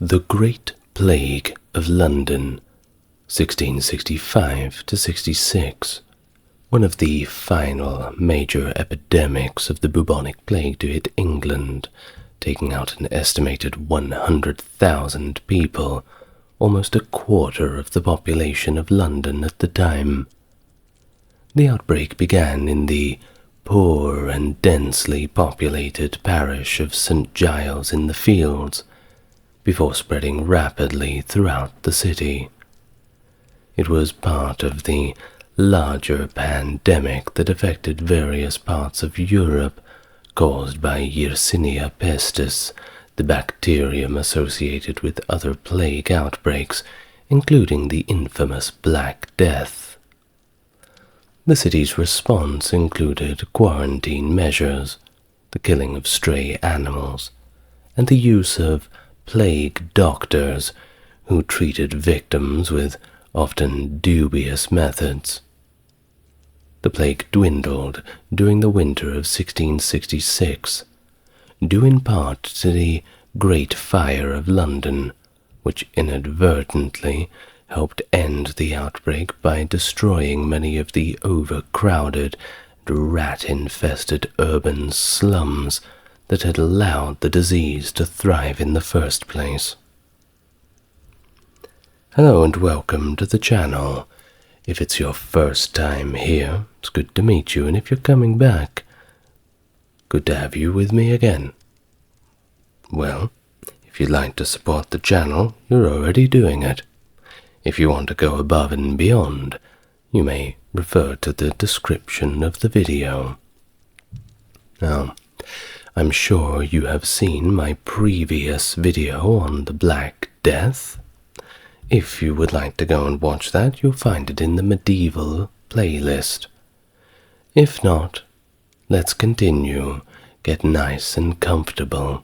The Great Plague of London, 1665 to 66, one of the final major epidemics of the bubonic plague to hit England, taking out an estimated 100,000 people, almost a quarter of the population of London at the time. The outbreak began in the poor and densely populated parish of St. Giles in the Fields, before spreading rapidly throughout the city. It was part of the larger pandemic that affected various parts of Europe, caused by Yersinia pestis, the bacterium associated with other plague outbreaks, including the infamous Black Death. The city's response included quarantine measures, the killing of stray animals, and the use of plague doctors who treated victims with often dubious methods. The plague dwindled during the winter of 1666, due in part to the Great Fire of London, which inadvertently helped end the outbreak by destroying many of the overcrowded and rat-infested urban slums that had allowed the disease to thrive in the first place. Hello and welcome to the channel. If it's your first time here, it's good to meet you, and if you're coming back, good to have you with me again. Well, if you'd like to support the channel, you're already doing it. If you want to go above and beyond, you may refer to the description of the video. Now, I'm sure you have seen my previous video on the Black Death. If you would like to go and watch that, you'll find it in the medieval playlist. If not, let's continue, get nice and comfortable,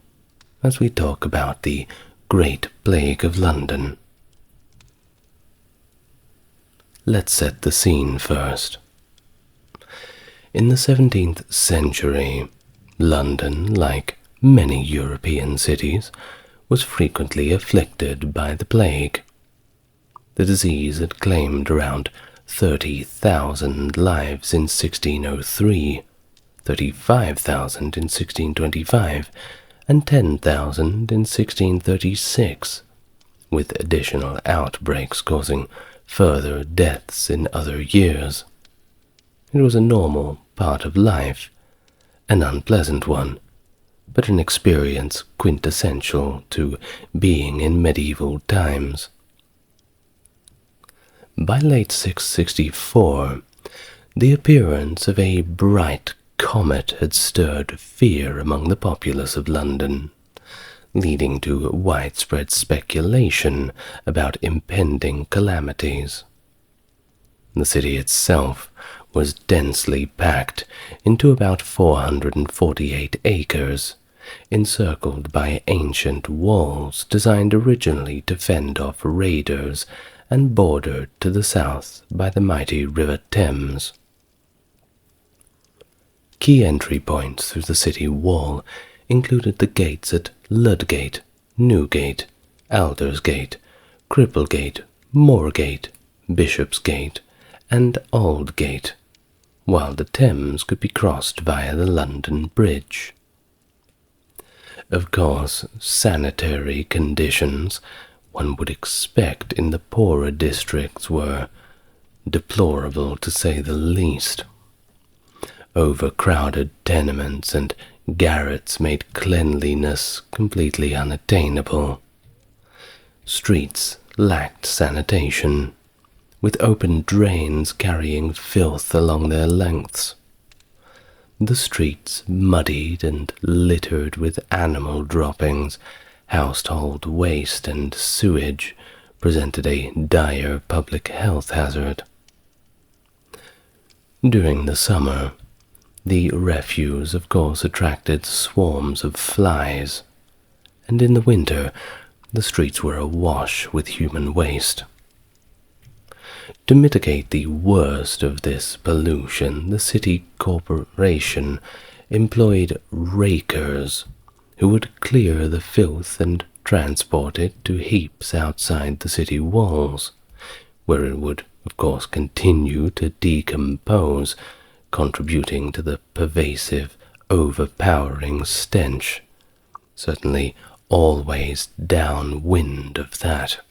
as we talk about the Great Plague of London. Let's set the scene first. In the 17th century, London, like many European cities, was frequently afflicted by the plague. The disease had claimed around 30,000 lives in 1603, 35,000 in 1625, and 10,000 in 1636, with additional outbreaks causing further deaths in other years. It was a normal part of life, an unpleasant one, but an experience quintessential to being in medieval times. By late 664, the appearance of a bright comet had stirred fear among the populace of London, leading to widespread speculation about impending calamities. The city itself was densely packed into about 448 acres, encircled by ancient walls designed originally to fend off raiders and bordered to the south by the mighty River Thames. Key entry points through the city wall included the gates at Ludgate, Newgate, Aldersgate, Cripplegate, Moorgate, Bishopsgate, and Aldgate, while the Thames could be crossed via the London Bridge. Of course, sanitary conditions one would expect in the poorer districts were deplorable, to say the least. Overcrowded tenements and garrets made cleanliness completely unattainable. Streets lacked sanitation, with open drains carrying filth along their lengths. The streets, muddied and littered with animal droppings, household waste and sewage, presented a dire public health hazard. During the summer, the refuse of course attracted swarms of flies, and in the winter the streets were awash with human waste. To mitigate the worst of this pollution, the city corporation employed rakers who would clear the filth and transported to heaps outside the city walls, where it would, of course, continue to decompose, contributing to the pervasive, overpowering stench, certainly always downwind of that.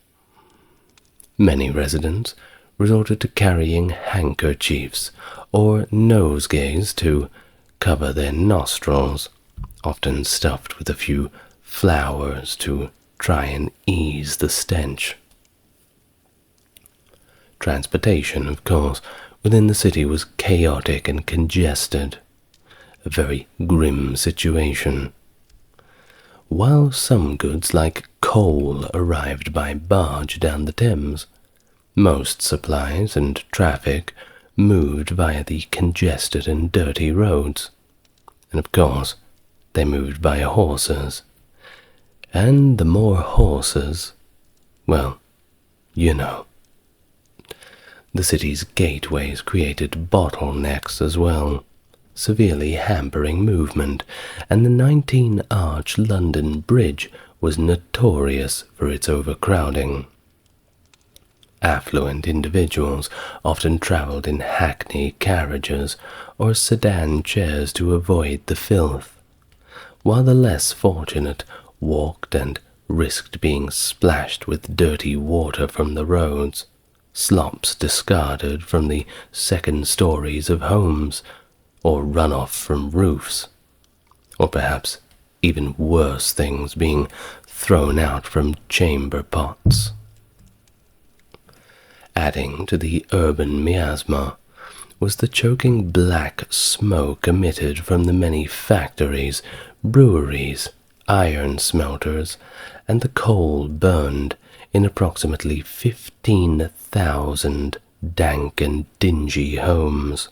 Many residents resorted to carrying handkerchiefs or nosegays to cover their nostrils, often stuffed with a few flowers to try and ease the stench. Transportation, of course, within the city was chaotic and congested, a very grim situation. While some goods like coal arrived by barge down the Thames, most supplies and traffic moved via the congested and dirty roads, and of course they moved by horses. And the more horses, well, you know. The city's gateways created bottlenecks as well, severely hampering movement, and the 19-arch London Bridge was notorious for its overcrowding. Affluent individuals often travelled in hackney carriages or sedan chairs to avoid the filth, while the less fortunate walked and risked being splashed with dirty water from the roads, slops discarded from the second stories of homes, or runoff from roofs, or perhaps even worse things being thrown out from chamber pots. Adding to the urban miasma was the choking black smoke emitted from the many factories, breweries, iron smelters, and the coal burned in approximately 15,000 dank and dingy homes.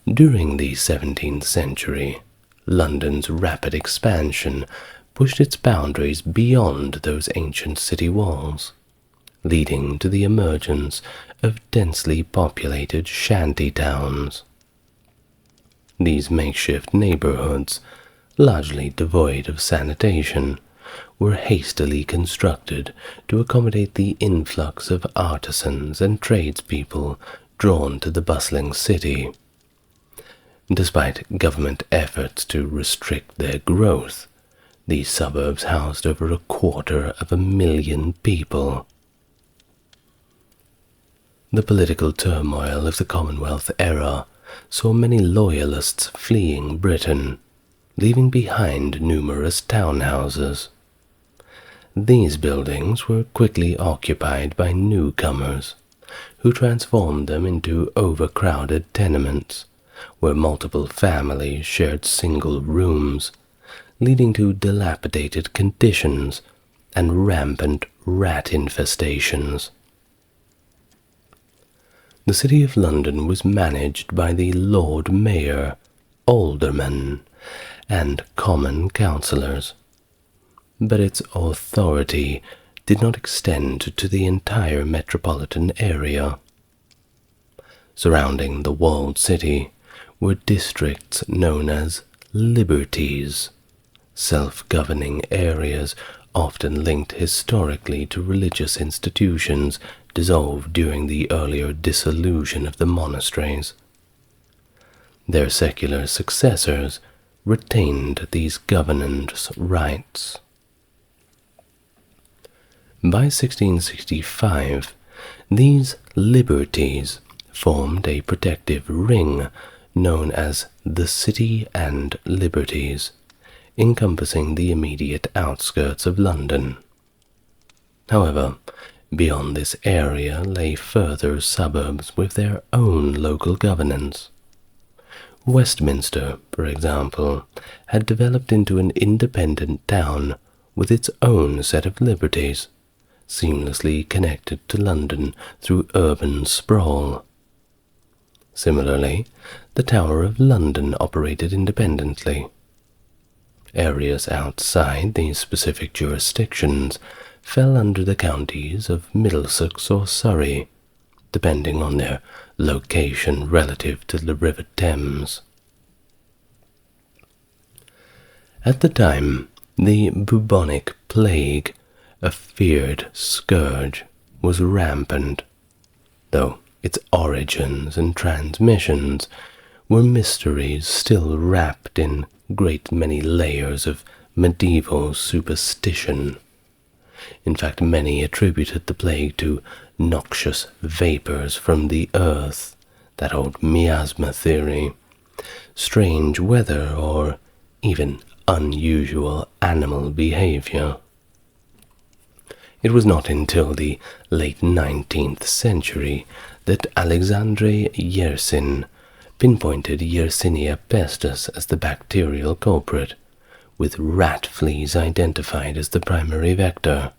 During the 17th century, London's rapid expansion pushed its boundaries beyond those ancient city walls, leading to the emergence of densely populated shanty towns. These makeshift neighborhoods, largely devoid of sanitation, were hastily constructed to accommodate the influx of artisans and tradespeople drawn to the bustling city. Despite government efforts to restrict their growth, these suburbs housed over 250,000 people. The political turmoil of the Commonwealth era saw many loyalists fleeing Britain, leaving behind numerous townhouses. These buildings were quickly occupied by newcomers, who transformed them into overcrowded tenements, where multiple families shared single rooms, leading to dilapidated conditions and rampant rat infestations. The City of London was managed by the Lord Mayor, Aldermen, and Common Councillors, but its authority did not extend to the entire metropolitan area. Surrounding the walled city were districts known as liberties, self-governing areas often linked historically to religious institutions dissolved during the earlier dissolution of the monasteries. Their secular successors retained these governance rights. By 1665, these liberties formed a protective ring known as the City and Liberties, encompassing the immediate outskirts of London. However, beyond this area lay further suburbs with their own local governance. Westminster, for example, had developed into an independent town with its own set of liberties, seamlessly connected to London through urban sprawl. Similarly, the Tower of London operated independently. Areas outside these specific jurisdictions fell under the counties of Middlesex or Surrey, depending on their location relative to the River Thames. At the time, The bubonic plague, a feared scourge, was rampant, though its origins and transmissions were mysteries still wrapped in great many layers of medieval superstition. In fact, many attributed the plague to noxious vapors from the earth, that old miasma theory, strange weather, or even unusual animal behavior. It was not until the late 19th century that Alexandre Yersin pinpointed Yersinia pestis as the bacterial culprit, with rat fleas identified as the primary vector.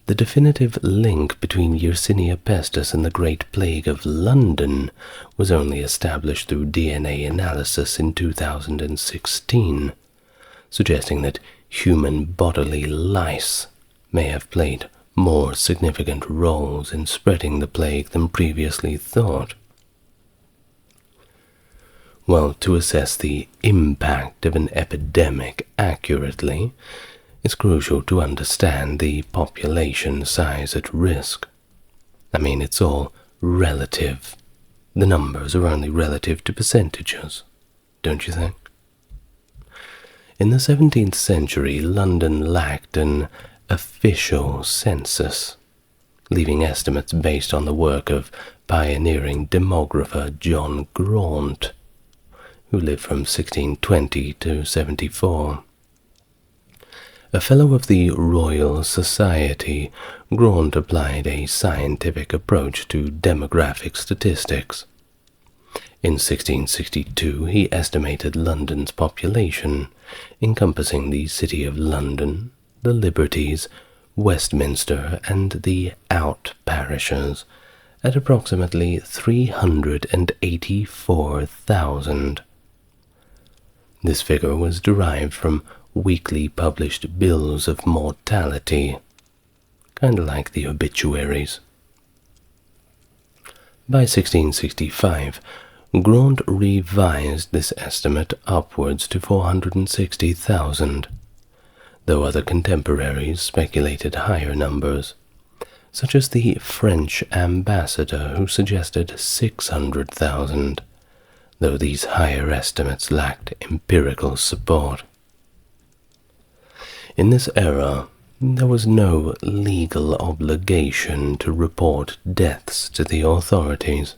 The definitive link between Yersinia pestis and the Great Plague of London was only established through DNA analysis in 2016, suggesting that human bodily lice may have played more significant roles in spreading the plague than previously thought. Well, to assess the impact of an epidemic accurately, it's crucial to understand the population size at risk. I mean, it's all relative. The numbers are only relative to percentages, don't you think? In the 17th century, London lacked an official census, leaving estimates based on the work of pioneering demographer John Graunt, who lived from 1620 to 74. A Fellow of the Royal Society, Graunt applied a scientific approach to demographic statistics. In 1662, he estimated London's population, encompassing the City of London, the Liberties, Westminster, and the out parishes, at approximately 384,000. This figure was derived from weekly published bills of mortality, kind of like the obituaries. By 1665, Graunt revised this estimate upwards to 460,000, though other contemporaries speculated higher numbers, such as the French ambassador who suggested 600,000, though these higher estimates lacked empirical support. In this era, there was no legal obligation to report deaths to the authorities.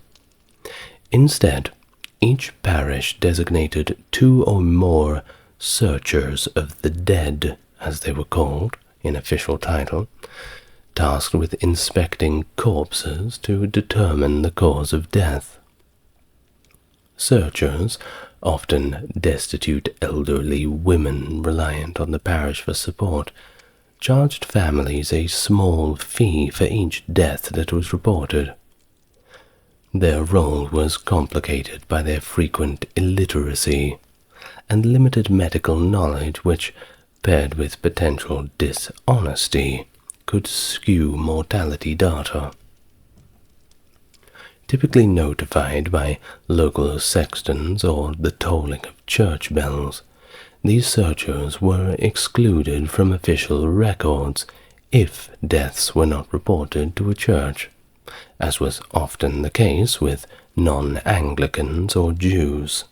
Instead, each parish designated 2 or more searchers of the dead, as they were called in official title, tasked with inspecting corpses to determine the cause of death. Searchers, often destitute elderly women reliant on the parish for support, charged families a small fee for each death that was reported. Their role was complicated by their frequent illiteracy and limited medical knowledge, which, paired with potential dishonesty, could skew mortality data. Typically notified by local sextons or the tolling of church bells, these searchers were excluded from official records if deaths were not reported to a church, as was often the case with non-Anglicans or Jews.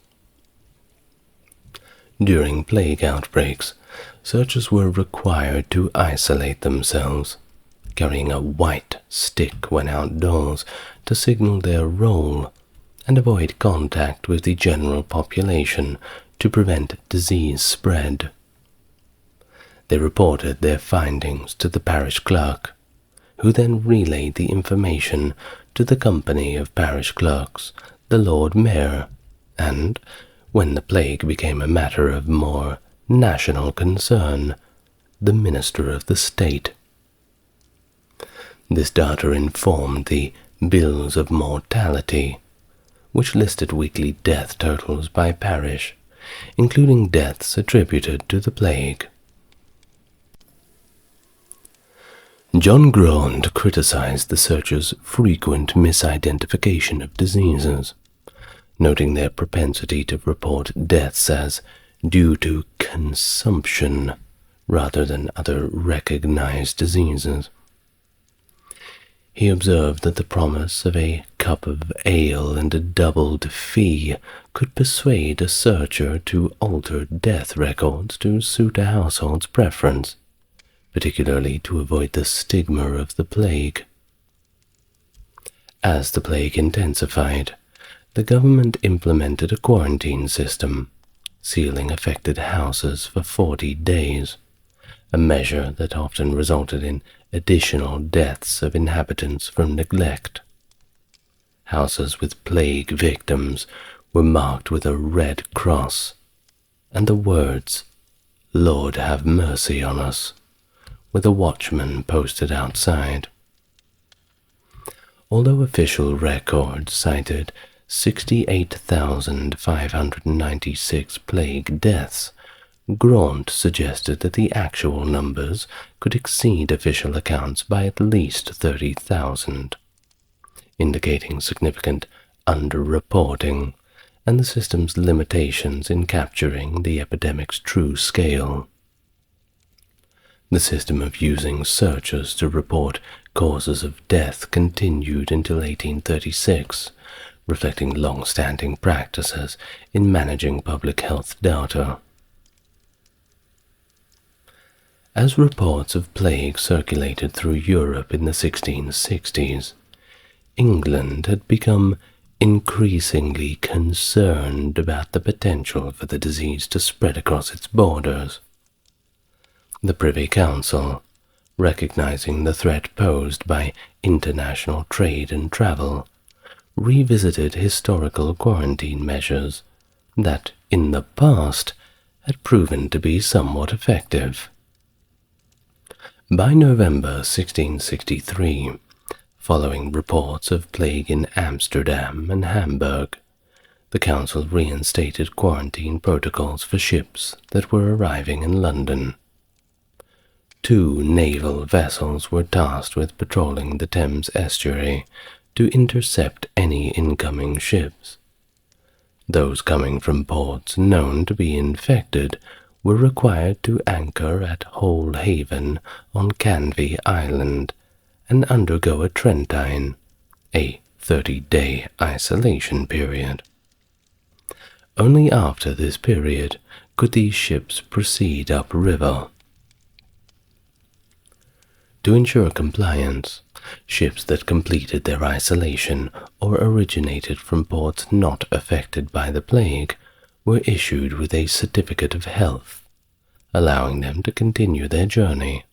During plague outbreaks, searchers were required to isolate themselves, carrying a white stick when outdoors to signal their role, and avoid contact with the general population to prevent disease spread. They reported their findings to the parish clerk, who then relayed the information to the company of parish clerks, the Lord Mayor, and, when the plague became a matter of more national concern, the Minister of the State. This data informed the bills of mortality, which listed weekly death totals by parish, including deaths attributed to the plague. John Graunt criticized the searchers' frequent misidentification of diseases, noting their propensity to report deaths as due to consumption rather than other recognized diseases. He observed that the promise of a cup of ale and a doubled fee could persuade a searcher to alter death records to suit a household's preference, particularly to avoid the stigma of the plague. As the plague intensified, the government implemented a quarantine system, sealing affected houses for 40 days, a measure that often resulted in additional deaths of inhabitants from neglect. Houses with plague victims were marked with a red cross, and the words, "Lord have mercy on us," with a watchman posted outside. Although official records cited 68,596 plague deaths, Grant suggested that the actual numbers could exceed official accounts by at least 30,000, indicating significant underreporting and the system's limitations in capturing the epidemic's true scale. The system of using searchers to report causes of death continued until 1836, reflecting long-standing practices in managing public health data. As reports of plague circulated through Europe in the 1660s, England had become increasingly concerned about the potential for the disease to spread across its borders. The Privy Council, recognizing the threat posed by international trade and travel, revisited historical quarantine measures that, in the past, had proven to be somewhat effective. By November 1663, following reports of plague in Amsterdam and Hamburg, the Council reinstated quarantine protocols for ships that were arriving in London. 2 naval vessels were tasked with patrolling the Thames estuary to intercept any incoming ships. Those coming from ports known to be infected were required to anchor at Hole Haven on Canvey Island and undergo a Trentine, a 30-day isolation period. Only after this period could these ships proceed upriver. To ensure compliance, ships that completed their isolation or originated from ports not affected by the plague were issued with a certificate of health, allowing them to continue their journey.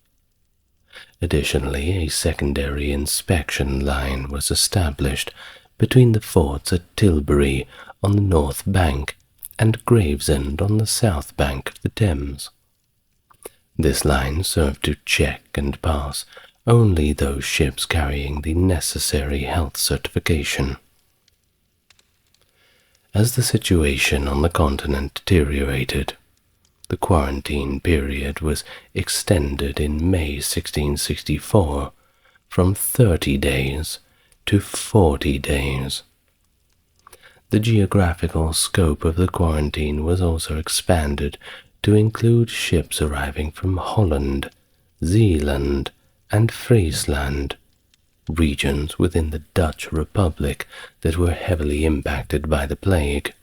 Additionally, a secondary inspection line was established between the forts at Tilbury on the north bank and Gravesend on the south bank of the Thames. This line served to check and pass only those ships carrying the necessary health certification. As the situation on the continent deteriorated, the quarantine period was extended in May 1664 from 30 days to 40 days. The geographical scope of the quarantine was also expanded to include ships arriving from Holland, Zeeland, and Friesland, regions within the Dutch Republic that were heavily impacted by the plague.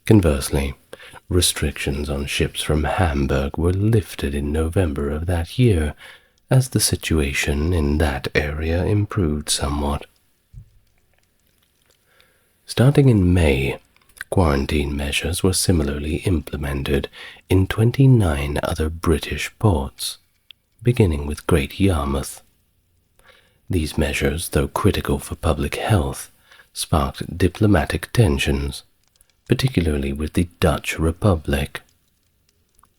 Conversely, restrictions on ships from Hamburg were lifted in November of that year as the situation in that area improved somewhat. Starting in May, quarantine measures were similarly implemented in 29 other British ports, beginning with Great Yarmouth. These measures, though critical for public health, sparked diplomatic tensions, particularly with the Dutch Republic.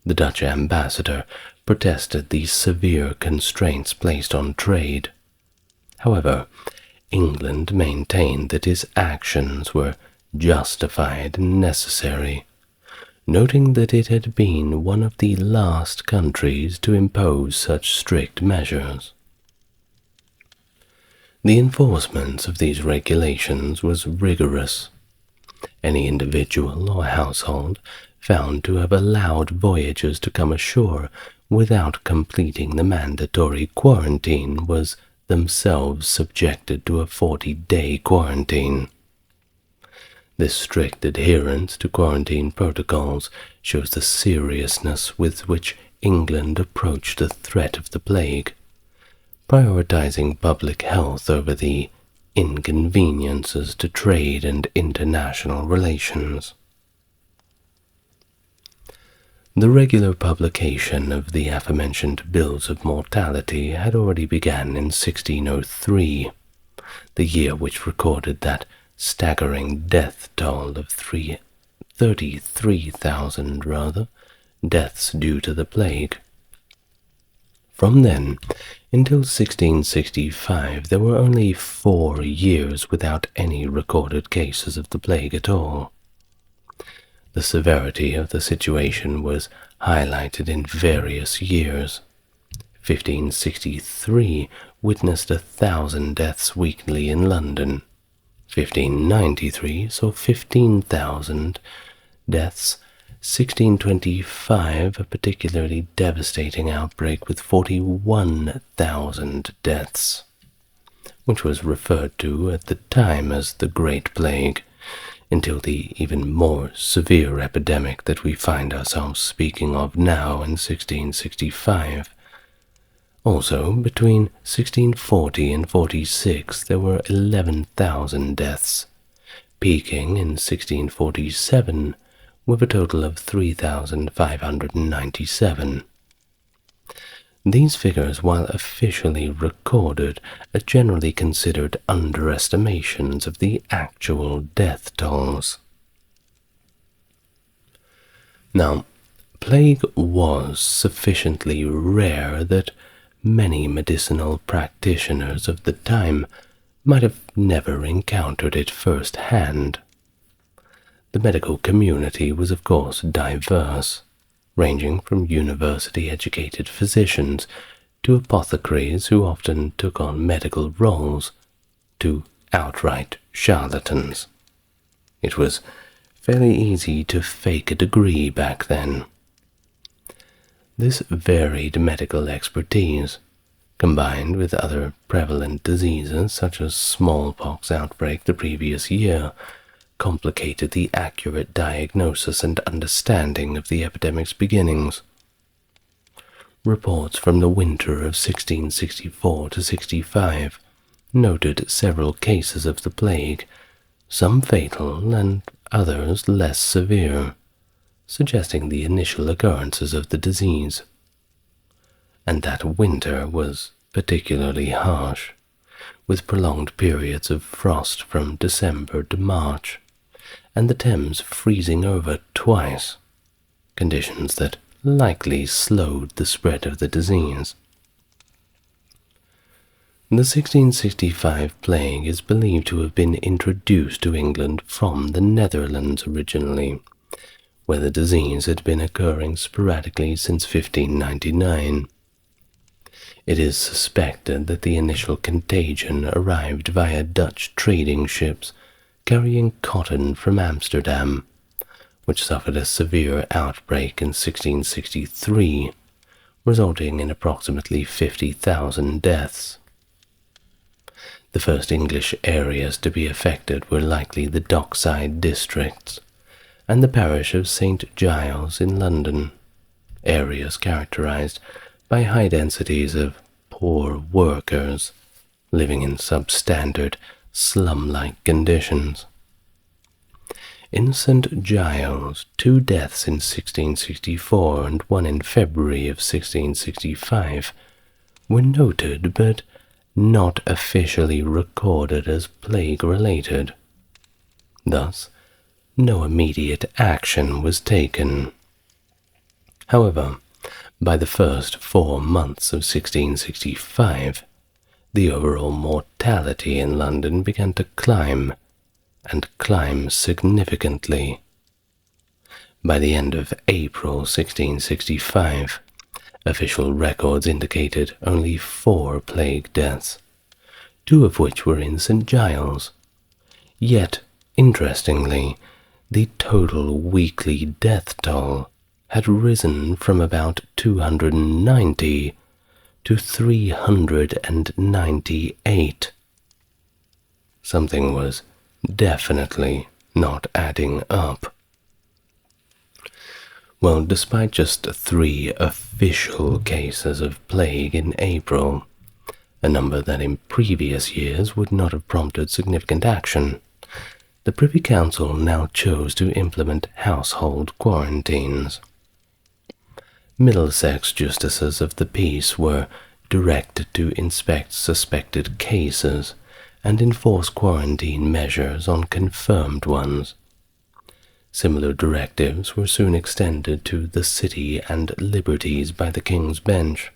The Dutch ambassador protested the severe constraints placed on trade. However, England maintained that his actions were justified and necessary, noting that it had been one of the last countries to impose such strict measures. The enforcement of these regulations was rigorous. Any individual or household found to have allowed voyagers to come ashore without completing the mandatory quarantine was themselves subjected to a 40-day quarantine. This strict adherence to quarantine protocols shows the seriousness with which England approached the threat of the plague, prioritizing public health over the inconveniences to trade and international relations. The regular publication of the aforementioned bills of mortality had already begun in 1603, the year which recorded that staggering death toll of 33,000 deaths due to the plague. From then until 1665, there were only 4 years without any recorded cases of the plague at all. The severity of the situation was highlighted in various years. 1563 witnessed 1,000 deaths weekly in London. 1593 saw 15,000 deaths. 1625, a particularly devastating outbreak with 41,000 deaths, which was referred to at the time as the Great Plague, until the even more severe epidemic that we find ourselves speaking of now in 1665. Also, between 1640 and 46, there were 11,000 deaths, peaking in 1647 with a total of 3,597. These figures, while officially recorded, are generally considered underestimations of the actual death tolls. Now, plague was sufficiently rare that many medicinal practitioners of the time might have never encountered it firsthand. The medical community was, of course, diverse, ranging from university-educated physicians to apothecaries who often took on medical roles, to outright charlatans. It was fairly easy to fake a degree back then. This varied medical expertise, combined with other prevalent diseases such as smallpox outbreak the previous year, complicated the accurate diagnosis and understanding of the epidemic's beginnings. Reports from the winter of 1664 to 65 noted several cases of the plague, some fatal and others less severe, suggesting the initial occurrences of the disease. And that winter was particularly harsh, with prolonged periods of frost from December to March, and the Thames freezing over twice, conditions that likely slowed the spread of the disease. The 1665 plague is believed to have been introduced to England from the Netherlands originally, where the disease had been occurring sporadically since 1599. It is suspected that the initial contagion arrived via Dutch trading ships carrying cotton from Amsterdam, which suffered a severe outbreak in 1663, resulting in approximately 50,000 deaths. The first English areas to be affected were likely the dockside districts and the parish of St. Giles in London, areas characterized by high densities of poor workers living in substandard, slum-like conditions. In St. Giles, 2 deaths in 1664 and 1 in February of 1665 were noted but not officially recorded as plague-related. Thus, no immediate action was taken. However, by the first 4 months of 1665, the overall mortality in London began to climb, and climb significantly. By the end of April 1665, official records indicated only 4 plague deaths, 2 of which were in St. Giles. Yet, interestingly, the total weekly death toll had risen from about 290 to 398. Something was definitely not adding up. Well, despite just 3 official cases of plague in April, a number that in previous years would not have prompted significant action, the Privy Council now chose to implement household quarantines. Middlesex justices of the peace were directed to inspect suspected cases and enforce quarantine measures on confirmed ones. Similar directives were soon extended to the City and Liberties by the King's Bench.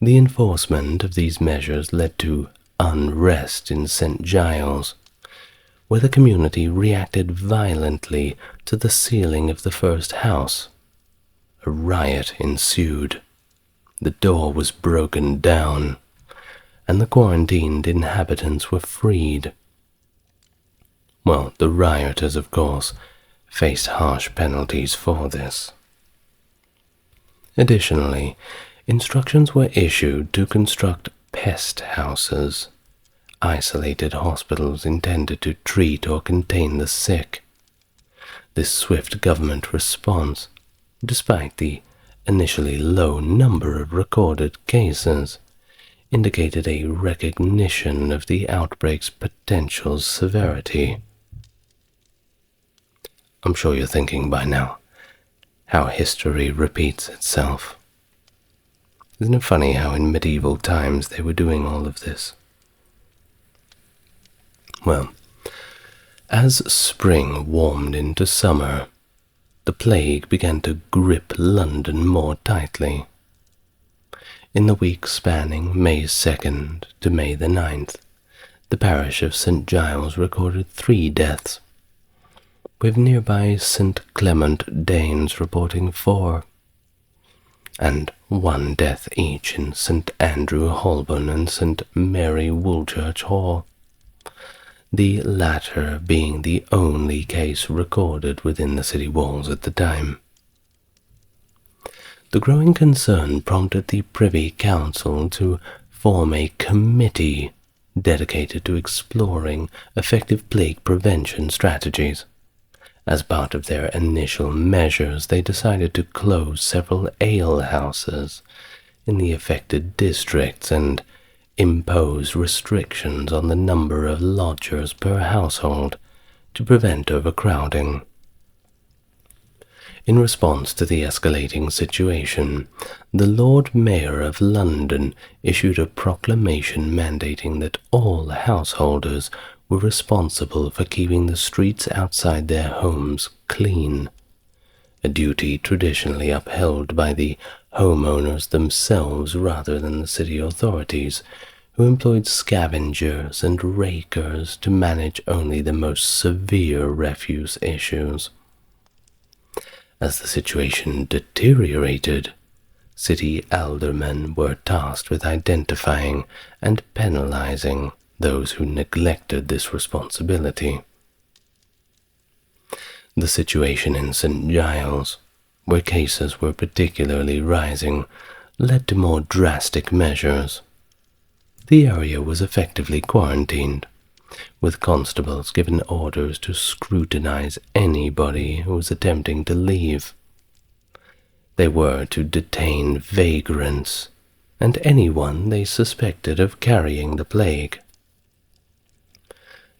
The enforcement of these measures led to unrest in St. Giles, where the community reacted violently to the sealing of the first house. A riot ensued. The door was broken down, and the quarantined inhabitants were freed. Well, the rioters, of course, faced harsh penalties for this. Additionally, instructions were issued to construct pest houses, isolated hospitals intended to treat or contain the sick. This swift government response, despite the initially low number of recorded cases, indicated a recognition of the outbreak's potential severity. I'm sure you're thinking by now how history repeats itself. Isn't it funny how in medieval times they were doing all of this? Well, as spring warmed into summer, the plague began to grip London more tightly. In the week spanning May 2nd to May the 9th, the parish of St. Giles recorded 3 deaths, with nearby St. Clement Danes reporting 4, and 1 death each in St. Andrew Holborn and St. Mary Woolchurch Hall, the latter being the only case recorded within the city walls at the time. The growing concern prompted the Privy Council to form a committee dedicated to exploring effective plague prevention strategies. As part of their initial measures, they decided to close several alehouses in the affected districts and impose restrictions on the number of lodgers per household to prevent overcrowding. In response to the escalating situation, the Lord Mayor of London issued a proclamation mandating that all householders were responsible for keeping the streets outside their homes clean, a duty traditionally upheld by the homeowners themselves rather than the city authorities, who employed scavengers and rakers to manage only the most severe refuse issues. As the situation deteriorated, city aldermen were tasked with identifying and penalizing those who neglected this responsibility. The situation in St. Giles, where cases were particularly rising, led to more drastic measures. The area was effectively quarantined, with constables given orders to scrutinize anybody who was attempting to leave. They were to detain vagrants and anyone they suspected of carrying the plague.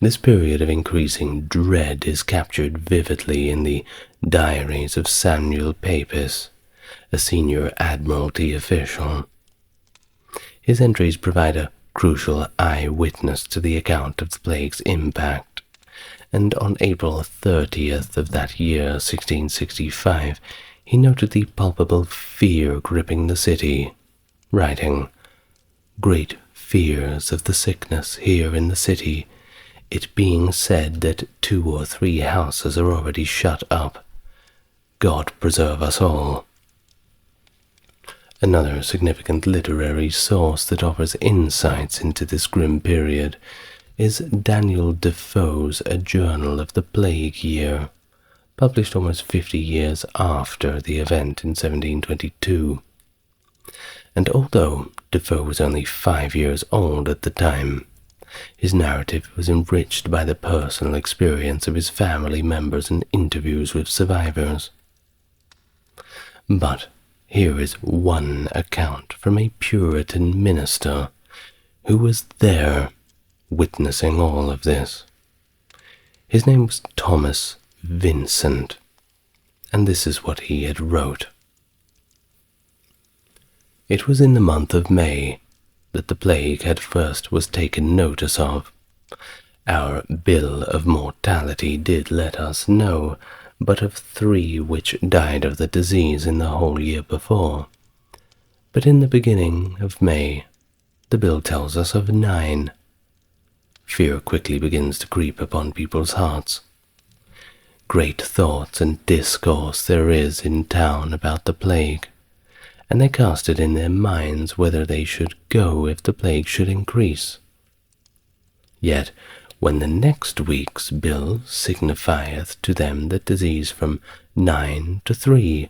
This period of increasing dread is captured vividly in the diaries of Samuel Pepys, a senior Admiralty official. His entries provide a crucial eyewitness to the account of the plague's impact, and on April 30th of that year, 1665, he noted the palpable fear gripping the city, writing, "Great fears of the sickness here in the city, it being said that 2 or 3 houses are already shut up. God preserve us all." Another significant literary source that offers insights into this grim period is Daniel Defoe's A Journal of the Plague Year, published almost 50 years after the event in 1722. And although Defoe was only 5 years old at the time, his narrative was enriched by the personal experience of his family members and interviews with survivors. But here is one account from a Puritan minister who was there witnessing all of this. His name was Thomas Vincent, and this is what he had wrote. It was in the month of May that the plague had first was taken notice of. Our bill of mortality did let us know but of 3 which died of the disease in the whole year before. But in the beginning of May, the bill tells us of 9. Fear quickly begins to creep upon people's hearts. Great thoughts and discourse there is in town about the plague, and they cast it in their minds whether they should go if the plague should increase. Yet, when the next week's bill signifieth to them the disease from 9 to 3,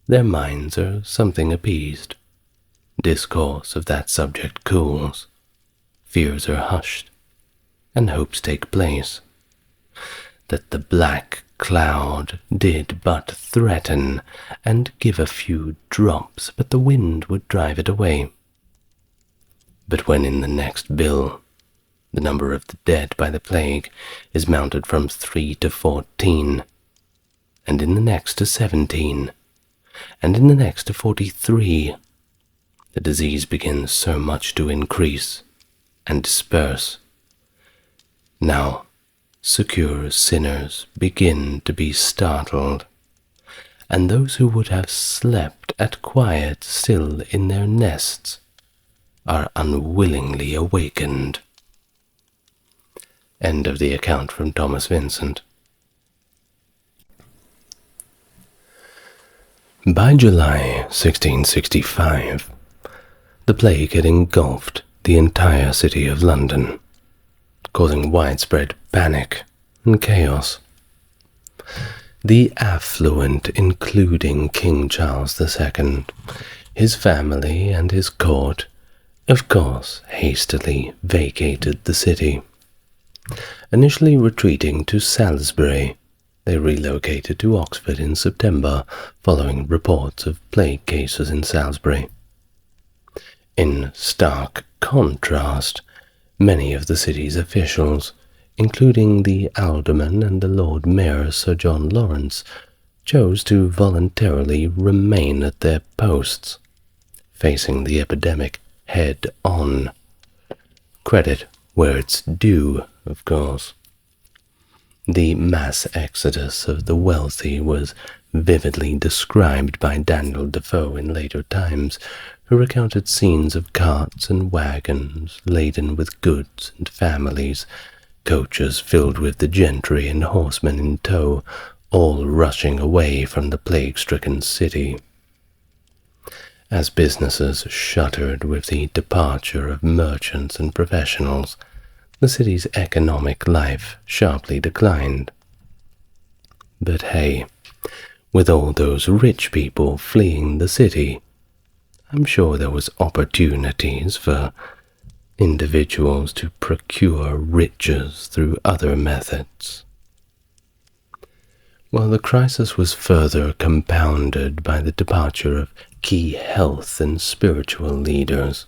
their minds are something appeased. Discourse of that subject cools, fears are hushed, and hopes take place. That the black cloud did but threaten and give a few drops, but the wind would drive it away. But when in the next bill the number of the dead by the plague is mounted from 3 to 14, and in the next to 17, and in the next to 43, the disease begins so much to increase and disperse. Now, secure sinners begin to be startled, and those who would have slept at quiet still in their nests are unwillingly awakened. End of the account from Thomas Vincent. By July 1665, the plague had engulfed the entire city of London, causing widespread panic and chaos. The affluent, including King Charles II, his family and his court, of course, hastily vacated the city. Initially retreating to Salisbury, they relocated to Oxford in September following reports of plague cases in Salisbury. In stark contrast, many of the city's officials, including the alderman and the Lord Mayor Sir John Lawrence, chose to voluntarily remain at their posts, facing the epidemic head-on. Credit where it's due, of course. The mass exodus of the wealthy was vividly described by Daniel Defoe in later times, who recounted scenes of carts and wagons laden with goods and families, coaches filled with the gentry and horsemen in tow, all rushing away from the plague-stricken city. As businesses shuttered with the departure of merchants and professionals, the city's economic life sharply declined. But hey, with all those rich people fleeing the city, I'm sure there was opportunities for individuals to procure riches through other methods. While the crisis was further compounded by the departure of key health and spiritual leaders,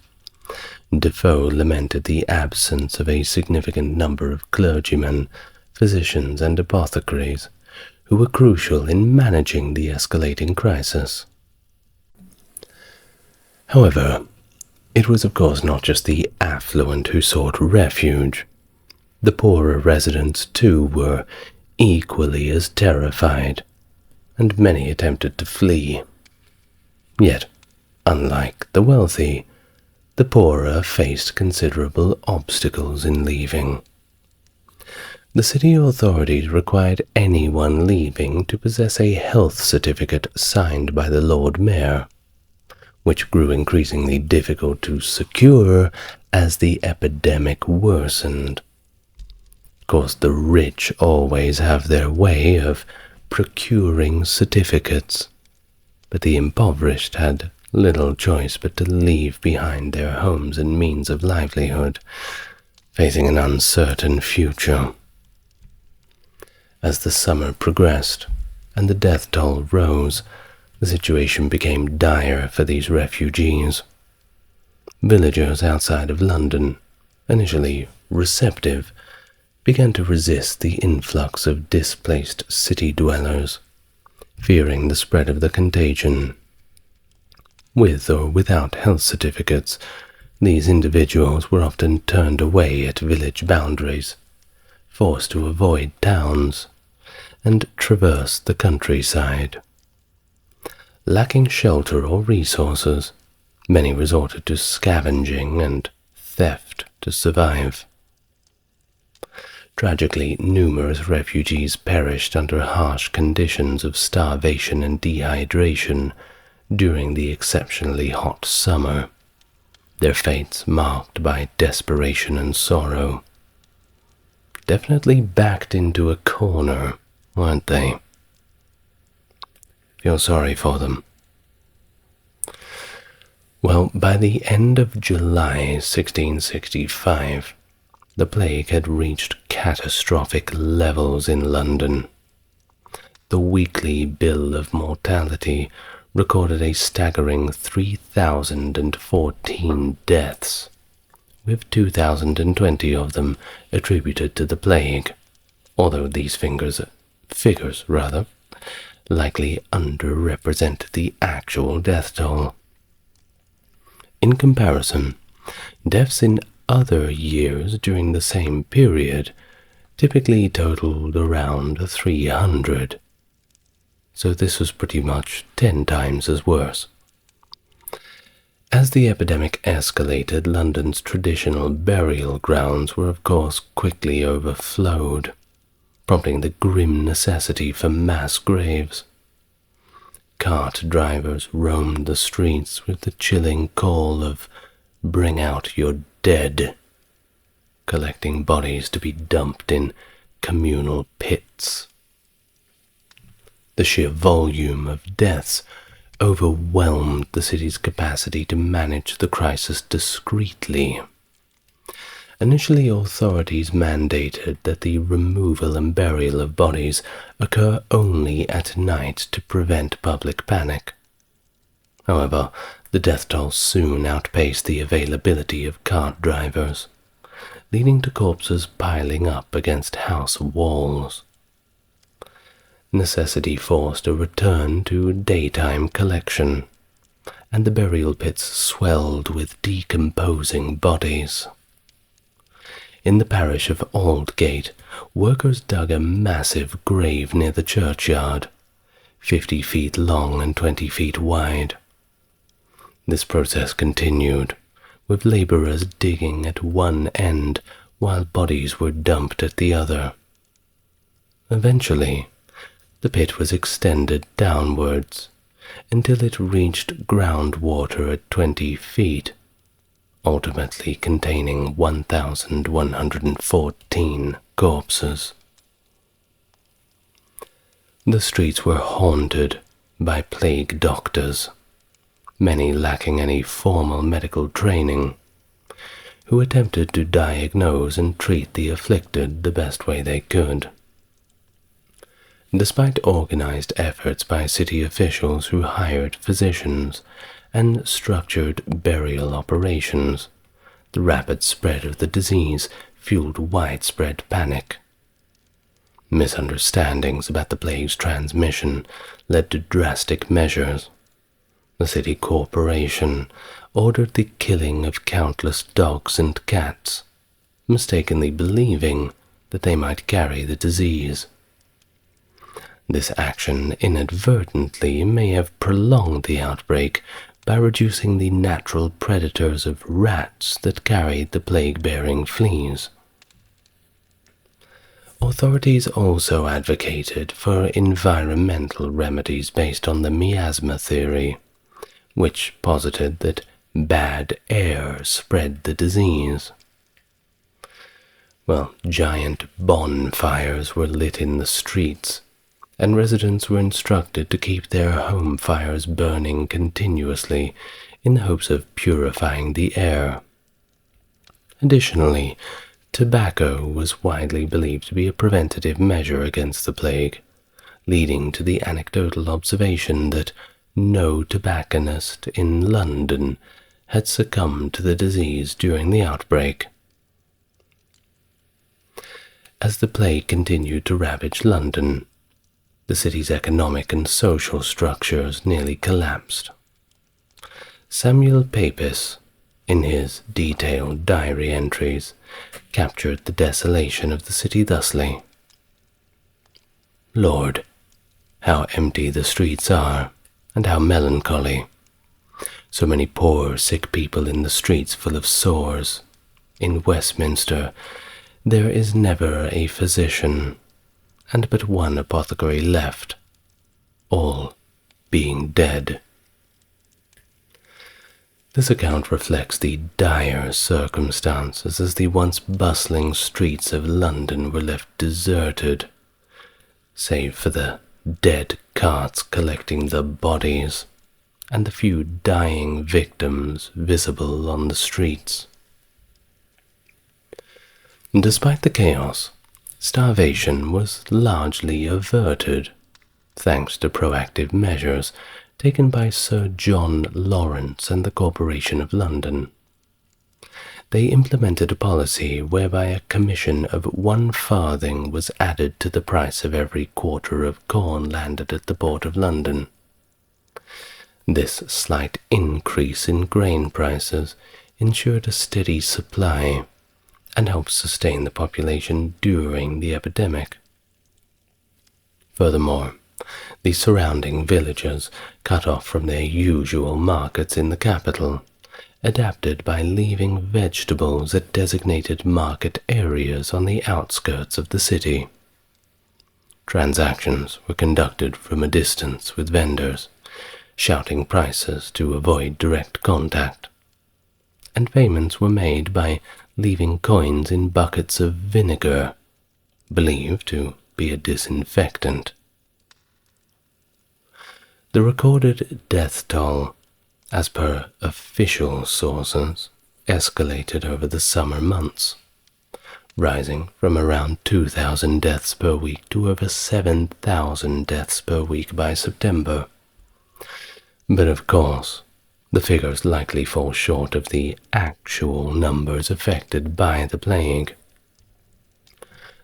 Defoe lamented the absence of a significant number of clergymen, physicians, and apothecaries, who were crucial in managing the escalating crisis. However, it was of course not just the affluent who sought refuge. The poorer residents, too, were equally as terrified, and many attempted to flee. Yet, unlike the wealthy, the poorer faced considerable obstacles in leaving. The city authorities required anyone leaving to possess a health certificate signed by the Lord Mayor, which grew increasingly difficult to secure as the epidemic worsened. course, the rich always have their way of procuring certificates, but the impoverished had little choice but to leave behind their homes and means of livelihood, facing an uncertain future. As the summer progressed and the death toll rose, the situation became dire for these refugees. Villagers outside of London, initially receptive, began to resist the influx of displaced city dwellers, fearing the spread of the contagion. With or without health certificates, these individuals were often turned away at village boundaries, forced to avoid towns, and traverse the countryside. Lacking shelter or resources, many resorted to scavenging and theft to survive. Tragically, numerous refugees perished under harsh conditions of starvation and dehydration during the exceptionally hot summer, their fates marked by desperation and sorrow. Definitely backed into a corner, weren't they? Feel sorry for them. Well, by the end of July 1665, the plague had reached catastrophic levels in London. The weekly bill of mortality recorded a staggering 3,014 deaths, with 2,020 of them attributed to the plague, although these figures likely underrepresent the actual death toll. In comparison, deaths in other years during the same period typically totaled around 300, so this was pretty much 10 times as worse. As the epidemic escalated, London's traditional burial grounds were of course quickly overflowed, prompting the grim necessity for mass graves. Cart drivers roamed the streets with the chilling call of "Bring out your dead," collecting bodies to be dumped in communal pits. The sheer volume of deaths overwhelmed the city's capacity to manage the crisis discreetly. Initially, authorities mandated that the removal and burial of bodies occur only at night to prevent public panic. However, the death toll soon outpaced the availability of cart drivers, leading to corpses piling up against house walls. Necessity forced a return to daytime collection, and the burial pits swelled with decomposing bodies. In the parish of Aldgate, workers dug a massive grave near the churchyard, 50 feet long and 20 feet wide. This process continued, with labourers digging at one end while bodies were dumped at the other. Eventually, the pit was extended downwards until it reached groundwater at 20 feet, ultimately containing 1,114 corpses. The streets were haunted by plague doctors, many lacking any formal medical training, who attempted to diagnose and treat the afflicted the best way they could. Despite organized efforts by city officials who hired physicians and structured burial operations, the rapid spread of the disease fueled widespread panic. Misunderstandings about the plague's transmission led to drastic measures. The city corporation ordered the killing of countless dogs and cats, mistakenly believing that they might carry the disease. This action inadvertently may have prolonged the outbreak by reducing the natural predators of rats that carried the plague-bearing fleas. Authorities also advocated for environmental remedies based on the miasma theory, which posited that bad air spread the disease. Giant bonfires were lit in the streets, and residents were instructed to keep their home fires burning continuously in the hopes of purifying the air. Additionally, tobacco was widely believed to be a preventative measure against the plague, leading to the anecdotal observation that no tobacconist in London had succumbed to the disease during the outbreak. As the plague continued to ravage London, the city's economic and social structures nearly collapsed. Samuel Pepys, in his detailed diary entries, captured the desolation of the city thusly. "Lord, how empty the streets are, and how melancholy. So many poor, sick people in the streets full of sores. In Westminster there is never a physician, and but one apothecary left, all being dead." This account reflects the dire circumstances as the once bustling streets of London were left deserted, save for the dead carts collecting the bodies and the few dying victims visible on the streets. Despite the chaos, starvation was largely averted, thanks to proactive measures taken by Sir John Lawrence and the Corporation of London. They implemented a policy whereby a commission of 1 farthing was added to the price of every quarter of corn landed at the Port of London. This slight increase in grain prices ensured a steady supply and helped sustain the population during the epidemic. Furthermore, the surrounding villages, cut off from their usual markets in the capital, adapted by leaving vegetables at designated market areas on the outskirts of the city. Transactions were conducted from a distance with vendors, shouting prices to avoid direct contact, and payments were made by leaving coins in buckets of vinegar, believed to be a disinfectant. The recorded death toll, as per official sources, escalated over the summer months, rising from around 2,000 deaths per week to over 7,000 deaths per week by September. But of course, the figures likely fall short of the actual numbers affected by the plague.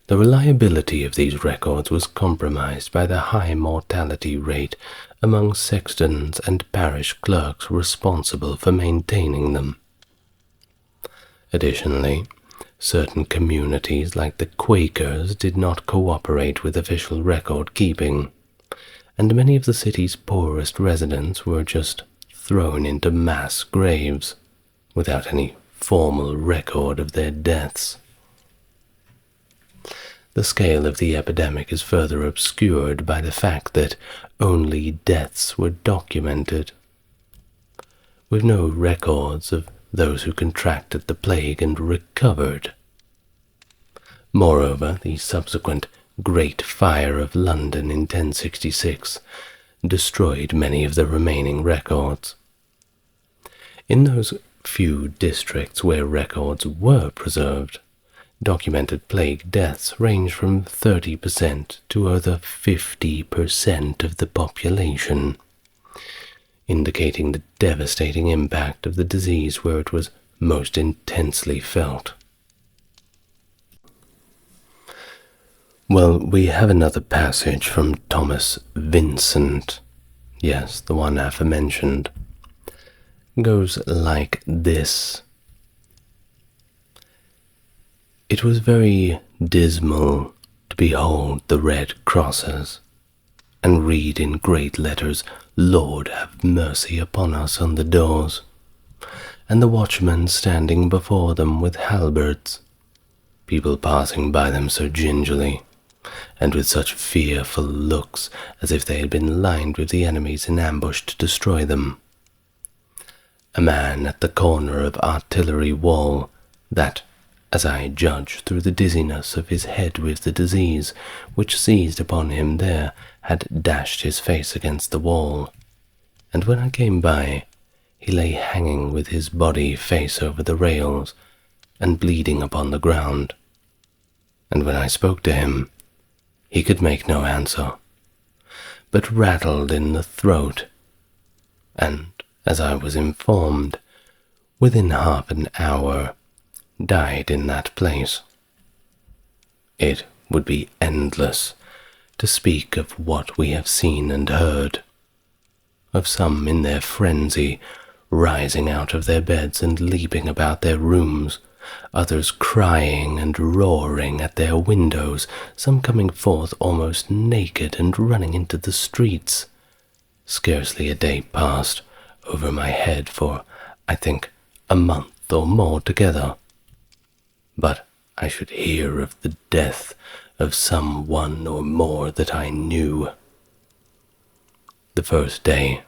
The reliability of these records was compromised by the high mortality rate among sextons and parish clerks responsible for maintaining them. Additionally, certain communities like the Quakers did not cooperate with official record keeping, and many of the city's poorest residents were just thrown into mass graves without any formal record of their deaths. The scale of the epidemic is further obscured by the fact that only deaths were documented, with no records of those who contracted the plague and recovered. Moreover, the subsequent Great Fire of London in 1066 destroyed many of the remaining records. In those few districts where records were preserved, documented plague deaths range from 30% to over 50% of the population, indicating the devastating impact of the disease where it was most intensely felt. Well, we have another passage from Thomas Vincent, yes, the one aforementioned. It goes like this. It was very dismal to behold the red crosses, and read in great letters, "Lord, have mercy upon us," on the doors, and the watchmen standing before them with halberds, people passing by them so gingerly, and with such fearful looks as if they had been lined with the enemies in ambush to destroy them. A man at the corner of Artillery Wall, that as I judged through the dizziness of his head with the disease, which seized upon him there, had dashed his face against the wall, and when I came by, he lay hanging with his body face over the rails, and bleeding upon the ground, and when I spoke to him, he could make no answer, but rattled in the throat, and, as I was informed, within half an hour, died in that place. It would be endless to speak of what we have seen and heard, of some in their frenzy rising out of their beds and leaping about their rooms, others crying and roaring at their windows, some coming forth almost naked and running into the streets. Scarcely a day passed over my head for, I think, a month or more together, but I should hear of the death of some one or more that I knew. The first day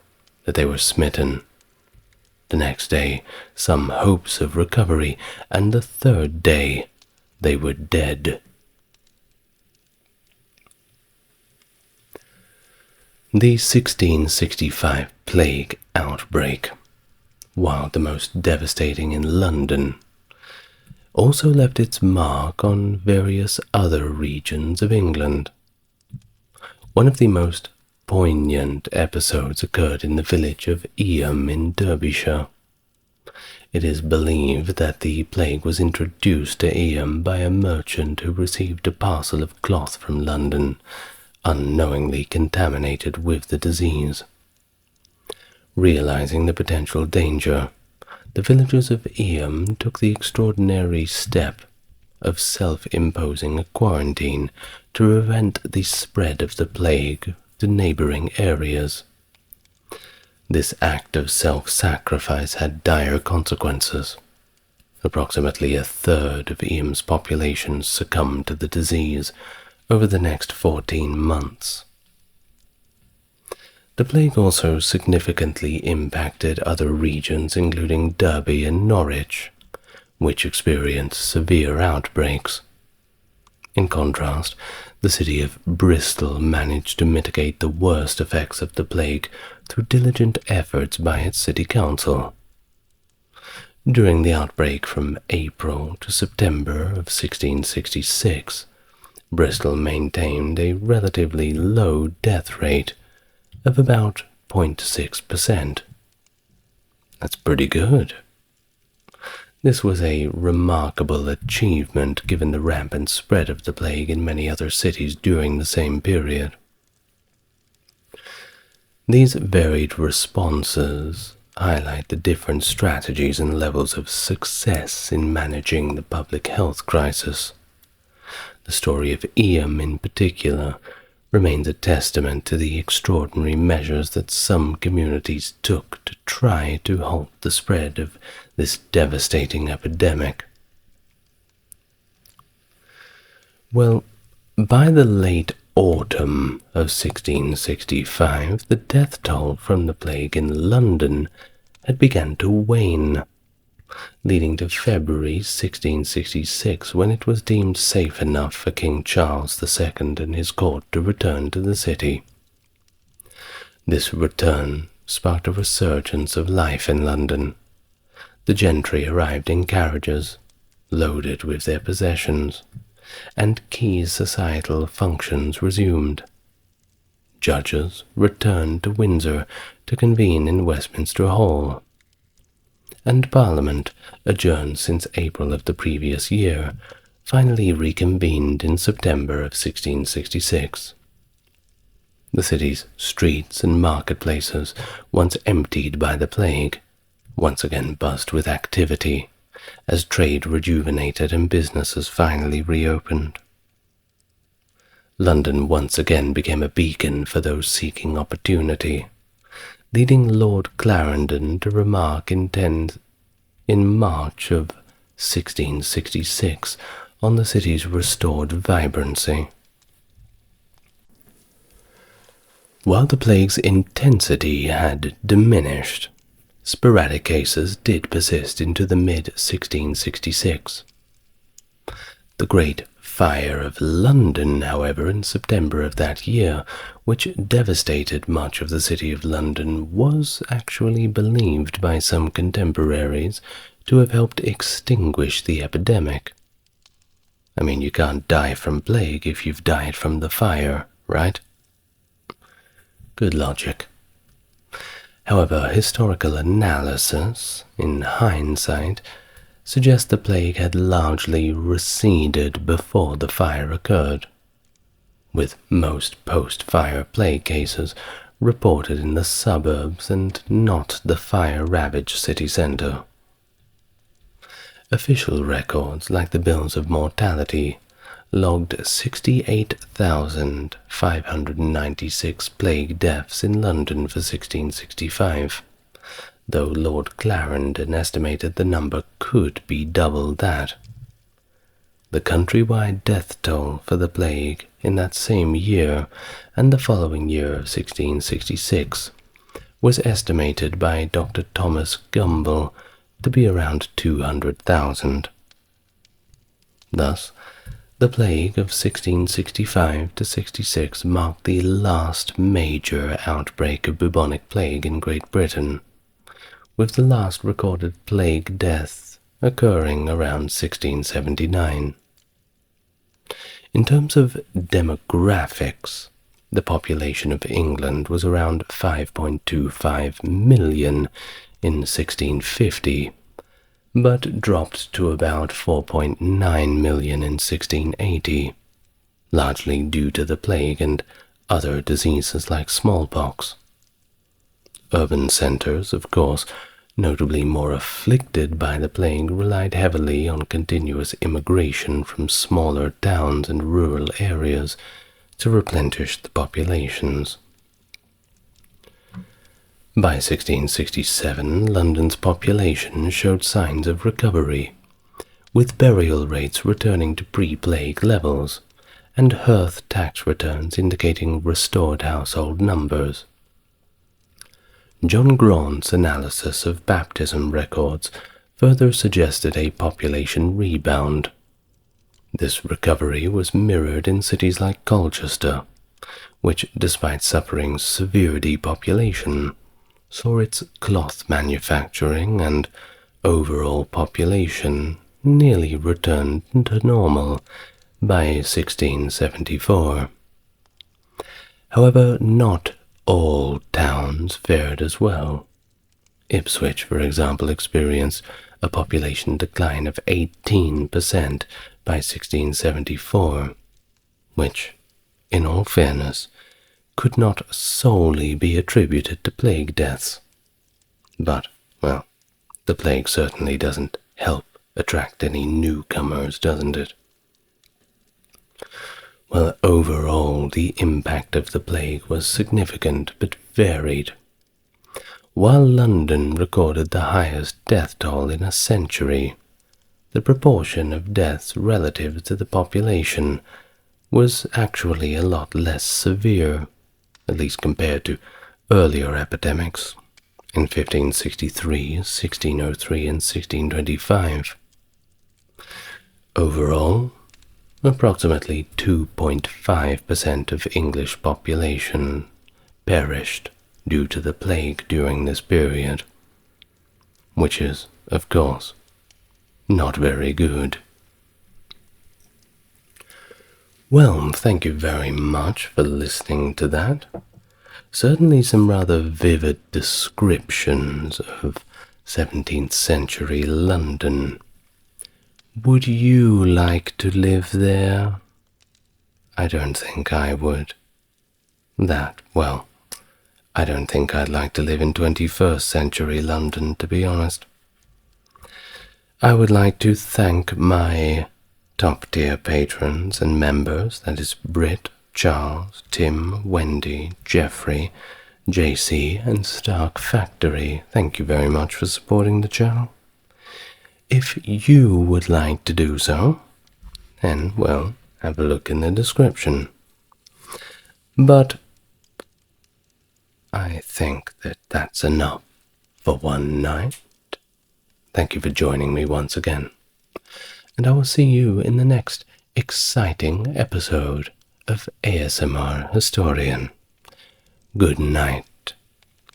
that they were smitten, the next day some hopes of recovery, and the third day they were dead. The 1665 plague outbreak, while the most devastating in London, also left its mark on various other regions of England. One of the most poignant episodes occurred in the village of Eyam in Derbyshire. It is believed that the plague was introduced to Eyam by a merchant who received a parcel of cloth from London, unknowingly contaminated with the disease. Realizing the potential danger, the villagers of Eyam took the extraordinary step of self-imposing a quarantine to prevent the spread of the plague to neighboring areas. This act of self-sacrifice had dire consequences. Approximately a third of Eyam's population succumbed to the disease over the next 14 months. The plague also significantly impacted other regions, including Derby and Norwich, which experienced severe outbreaks. In contrast, the city of Bristol managed to mitigate the worst effects of the plague through diligent efforts by its city council. During the outbreak from April to September of 1666, Bristol maintained a relatively low death rate of about 0.6%. That's pretty good. This was a remarkable achievement given the rampant spread of the plague in many other cities during the same period. These varied responses highlight the different strategies and levels of success in managing the public health crisis. The story of Eyam in particular remains a testament to the extraordinary measures that some communities took to try to halt the spread of this devastating epidemic. Well, by the late autumn of 1665, the death toll from the plague in London had begun to wane, leading to February 1666, when it was deemed safe enough for King Charles II and his court to return to the city. This return sparked a resurgence of life in London. The gentry arrived in carriages, loaded with their possessions, and key societal functions resumed. Judges returned to Windsor to convene in Westminster Hall, and Parliament, adjourned since April of the previous year, finally reconvened in September of 1666. The city's streets and marketplaces, once emptied by the plague, once again buzzed with activity, as trade rejuvenated and businesses finally reopened. London once again became a beacon for those seeking opportunity, leading Lord Clarendon to remark in March of 1666 on the city's restored vibrancy. While the plague's intensity had diminished, sporadic cases did persist into the mid-1666. The Great Fire of London, however, in September of that year, which devastated much of the city of London, was actually believed by some contemporaries to have helped extinguish the epidemic. I mean, you can't die from plague if you've died from the fire, right? Good logic. However, historical analysis, in hindsight, suggests the plague had largely receded before the fire occurred, with most post-fire plague cases reported in the suburbs and not the fire-ravaged city centre. Official records, like the bills of mortality, logged 68,596 plague deaths in London for 1665, though Lord Clarendon estimated the number could be double that. The countrywide death toll for the plague in that same year and the following year of 1666 was estimated by Dr. Thomas Gumble to be around 200,000. Thus, the plague of 1665 to 66 marked the last major outbreak of bubonic plague in Great Britain, with the last recorded plague death occurring around 1679. In terms of demographics, the population of England was around 5.25 million in 1650, but dropped to about 4.9 million in 1680, largely due to the plague and other diseases like smallpox. Urban centers, of course, notably more afflicted by the plague, relied heavily on continuous immigration from smaller towns and rural areas to replenish the populations. By 1667, London's population showed signs of recovery, with burial rates returning to pre-plague levels, and hearth tax returns indicating restored household numbers. John Graunt's analysis of baptism records further suggested a population rebound. This recovery was mirrored in cities like Colchester, which, despite suffering severe depopulation, saw its cloth manufacturing and overall population nearly return to normal by 1674. However, not all towns fared as well. Ipswich, for example, experienced a population decline of 18% by 1674, which, in all fairness, could not solely be attributed to plague deaths. But, well, the plague certainly doesn't help attract any newcomers, doesn't it? Well, overall, the impact of the plague was significant but varied. While London recorded the highest death toll in a century, the proportion of deaths relative to the population was actually a lot less severe, at least compared to earlier epidemics in 1563, 1603, and 1625. Overall, approximately 2.5% of English population perished due to the plague during this period, which is, of course, not very good. Well, thank you very much for listening to that. Certainly some rather vivid descriptions of 17th century London. Would you like to live there? I don't think I would. Well, I don't think I'd like to live in 21st century London, to be honest. I would like to thank my top-tier patrons and members, that is Britt, Charles, Tim, Wendy, Jeffrey, JC, and Stark Factory. Thank you very much for supporting the channel. If you would like to do so, then, well, have a look in the description. But I think that that's enough for one night. Thank you for joining me once again, and I will see you in the next exciting episode of ASMR Historian. Good night.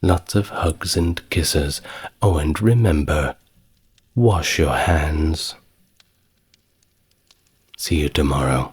Lots of hugs and kisses. Oh, and remember, wash your hands. See you tomorrow.